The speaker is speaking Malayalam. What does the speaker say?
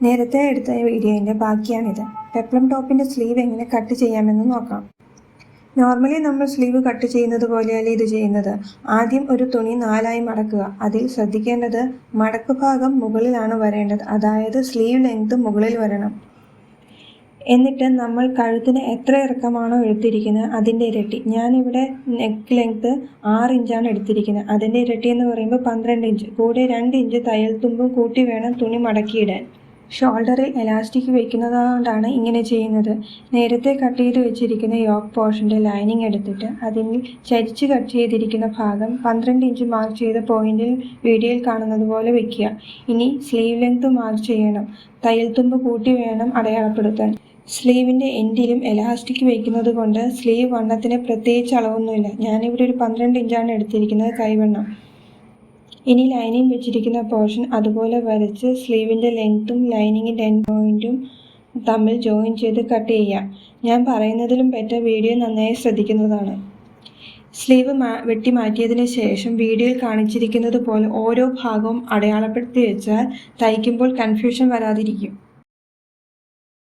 നേരത്തെ എടുത്ത വീഡിയോൻ്റെ ബാക്കിയാണിത്. പെപ്ലം ടോപ്പിൻ്റെ സ്ലീവ് എങ്ങനെ കട്ട് ചെയ്യാമെന്ന് നോക്കാം. നോർമലി നമ്മൾ സ്ലീവ് കട്ട് ചെയ്യുന്നത് പോലെയല്ല ഇത് ചെയ്യുന്നത്. ആദ്യം ഒരു തുണി 4ആയി മടക്കുക. അതിൽ ശ്രദ്ധിക്കേണ്ടത് മടക്ക് ഭാഗം മുകളിലാണ് വരേണ്ടത്, അതായത് സ്ലീവ് ലെങ്ത് മുകളിൽ വരണം. എന്നിട്ട് നമ്മൾ കഴുത്തിന് എത്ര ഇറക്കമാണോ എടുത്തിരിക്കുന്നത് അതിൻ്റെ ഇരട്ടി, ഞാനിവിടെ നെക്ക് ലെങ്ത് 6 ഇഞ്ചാണ് എടുത്തിരിക്കുന്നത്. അതിൻ്റെ ഇരട്ടി എന്ന് പറയുമ്പോൾ 12 ഇഞ്ച്, കൂടെ 2 ഇഞ്ച് തയ്യൽ തുമ്പും കൂട്ടി വേണം തുണി മടക്കിയിടാൻ. ഷോൾഡറിൽ എലാസ്റ്റിക് വയ്ക്കുന്നതുകൊണ്ടാണ് ഇങ്ങനെ ചെയ്യുന്നത്. നേരത്തെ കട്ട് ചെയ്ത് വെച്ചിരിക്കുന്ന യോക്ക് പോർഷൻ്റെ ലൈനിങ് എടുത്തിട്ട് അതിൽ ചരിച്ച് കട്ട് ചെയ്തിരിക്കുന്ന ഭാഗം 12 ഇഞ്ച് മാർക്ക് ചെയ്ത പോയിന്റിൽ വീഡിയോയിൽ കാണുന്നത് പോലെ വയ്ക്കുക. ഇനി സ്ലീവ് ലെങ്ത് മാർക്ക് ചെയ്യണം. തയ്യൽ തുമ്പ് കൂട്ടി വേണം അടയാളപ്പെടുത്താൻ. സ്ലീവിൻ്റെ എൻഡിലും എലാസ്റ്റിക് വയ്ക്കുന്നത് കൊണ്ട് സ്ലീവ് വണ്ണത്തിന് പ്രത്യേകിച്ച് അളവൊന്നുമില്ല. ഞാനിവിടെ ഒരു 12 ഇഞ്ചാണ് എടുത്തിരിക്കുന്നത് കൈവണ്ണം. ഇനി ലൈനിങ് വെച്ചിരിക്കുന്ന പോർഷൻ അതുപോലെ വരച്ച് സ്ലീവിൻ്റെ ലെങ്ത്തും ലൈനിങ്ങിൻ്റെ എൻഡ് പോയിൻറ്റും തമ്മിൽ ജോയിൻ ചെയ്ത് കട്ട് ചെയ്യാം. ഞാൻ പറയുന്നതിലും ബെറ്റർ വീഡിയോ നന്നായി ശ്രദ്ധിക്കുന്നതാണ്. സ്ലീവ് വെട്ടി മാറ്റിയതിന് ശേഷം വീഡിയോയിൽ കാണിച്ചിരിക്കുന്നത് പോലെ ഓരോ ഭാഗവും അടയാളപ്പെടുത്തി വെച്ചാൽ തയ്ക്കുമ്പോൾ കൺഫ്യൂഷൻ വരാതിരിക്കും.